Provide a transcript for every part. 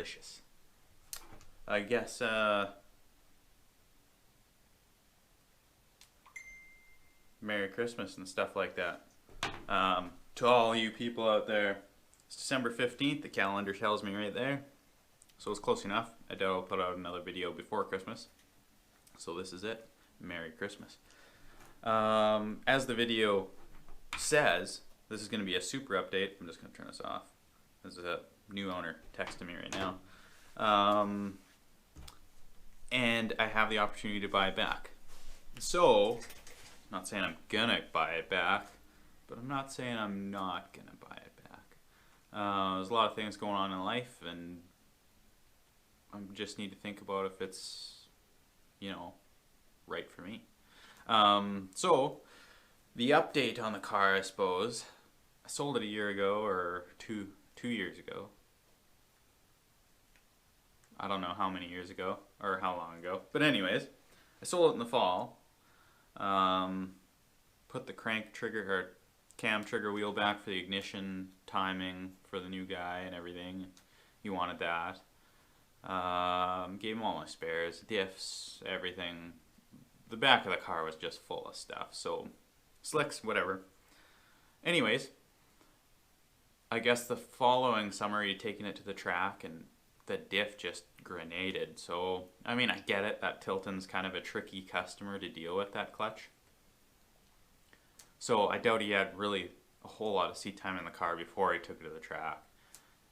delicious. I guess Merry Christmas and stuff like that. To all you people out there, it's December 15th, the calendar tells me right there. So it's close enough. I doubt I'll put out another video before Christmas. So this is it. Merry Christmas. As the video says, this is going to be a Supra update. I'm just going to turn this off. This is a new owner texting me right now. And I have the opportunity to buy it back. So, I'm not saying I'm going to buy it back, but I'm not saying I'm not going to buy it back. There's a lot of things going on in life, and I just need to think about if it's, right for me. So, the update on the car, I suppose, I sold it a year ago, or two years ago. I don't know how many years ago, or how long ago. But anyways, I sold it in the fall. Put the crank trigger, or cam trigger wheel back for the ignition, timing for the new guy and everything. He wanted that. Gave him all my spares, diffs, everything. The back of the car was just full of stuff, so slicks, whatever. Anyways, I guess the following summer he'd taken it to the track and the diff just grenaded. So, I mean, I get it, that Tilton's kind of a tricky customer to deal with, that clutch. So I doubt he had really a whole lot of seat time in the car before he took it to the track.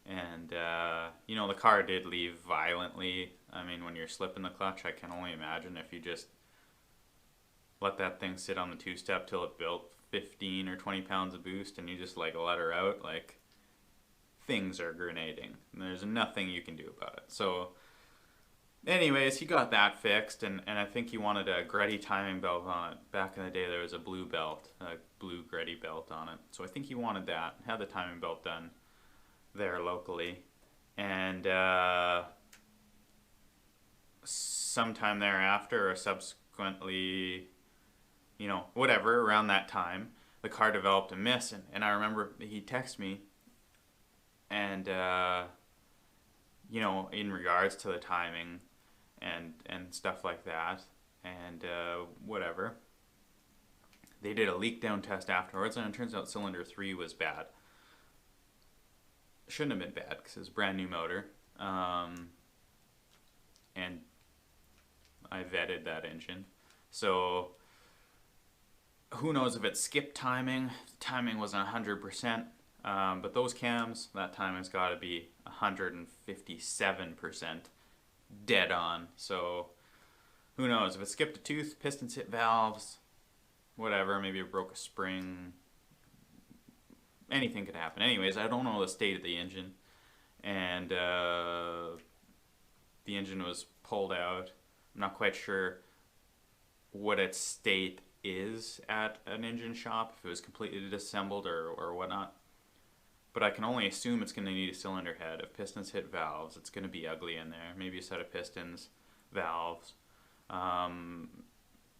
And, the car did leave violently. I mean, when you're slipping the clutch, I can only imagine if you just let that thing sit on the two-step till it built 15 or 20 pounds of boost and you just let her out, things are grenading. And there's nothing you can do about it. So, anyways, he got that fixed, and I think he wanted a Greddy timing belt on it. Back in the day, there was a blue belt, a blue Greddy belt on it. So I think he wanted that, had the timing belt done there locally. And sometime thereafter, or subsequently, whatever, around that time, the car developed a miss. And I remember he texted me, and, in regards to the timing and stuff like that, and whatever. They did a leak down test afterwards, and it turns out cylinder 3 was bad. Shouldn't have been bad, because it was a brand new motor. And I vetted that engine. So, who knows if it skipped timing. The timing wasn't 100%. But those cams, that timing's got to be 157% dead on. So, who knows? If it skipped a tooth, pistons hit valves, whatever, maybe it broke a spring, anything could happen. Anyways, I don't know the state of the engine, and the engine was pulled out. I'm not quite sure what its state is at an engine shop, if it was completely disassembled or whatnot. But I can only assume it's going to need a cylinder head. If pistons hit valves, it's going to be ugly in there. Maybe a set of pistons, valves. And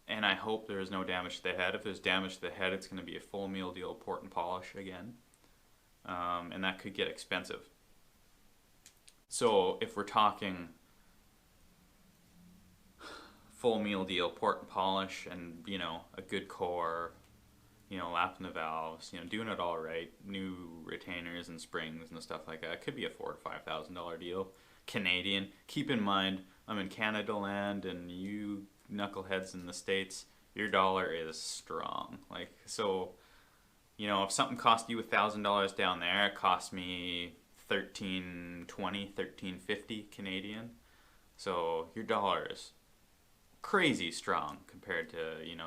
I hope there is no damage to the head. If there's damage to the head, it's going to be a full meal deal port and polish again. And that could get expensive. So if we're talking full meal deal port and polish and, a good core, lapping the valves, doing it all right, new retainers and springs and stuff like that. It could be a $4,000 to $5,000 deal. Canadian. Keep in mind, I'm in Canada land, and you knuckleheads in the States, your dollar is strong. So, if something cost you $1,000 down there, it cost me $13.20, $13.50 Canadian. So your dollar is crazy strong compared to,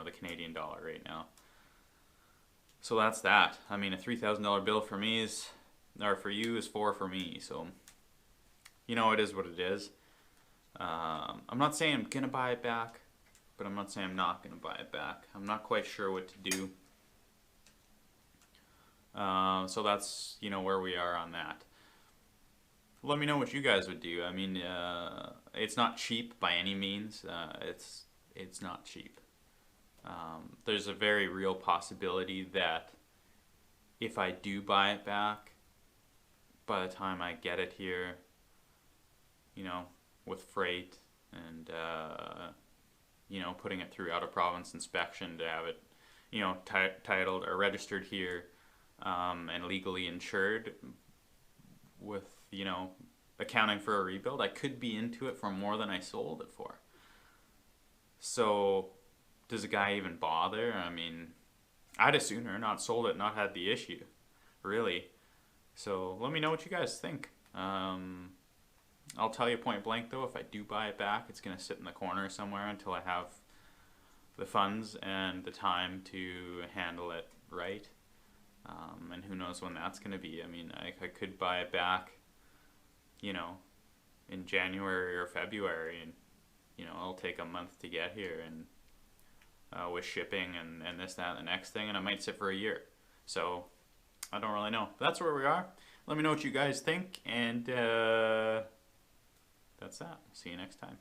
the Canadian dollar right now. So that's that. I mean, a $3,000 bill for me for you is $4,000 for me. So, it is what it is. I'm not saying I'm gonna buy it back, but I'm not saying I'm not gonna buy it back. I'm not quite sure what to do. So that's, where we are on that. Let me know what you guys would do. I mean, it's not cheap by any means. It's not cheap. There's a very real possibility that if I do buy it back, by the time I get it here, you know, with freight and, you know, putting it through out of province inspection to have it, you know, titled or registered here, and legally insured with, you know, accounting for a rebuild, I could be into it for more than I sold it for. So, does a guy even bother? I mean, I'd as sooner not sold it, not had the issue, really. So, let me know what you guys think. I'll tell you point blank though, if I do buy it back, it's going to sit in the corner somewhere until I have the funds and the time to handle it right. And who knows when that's going to be. I mean, I could buy it back, you know, in January or February, and, you know, it'll take a month to get here, and with shipping and this, that, and the next thing, and it might sit for a year. So, I don't really know. But that's where we are. Let me know what you guys think, and that's that. See you next time.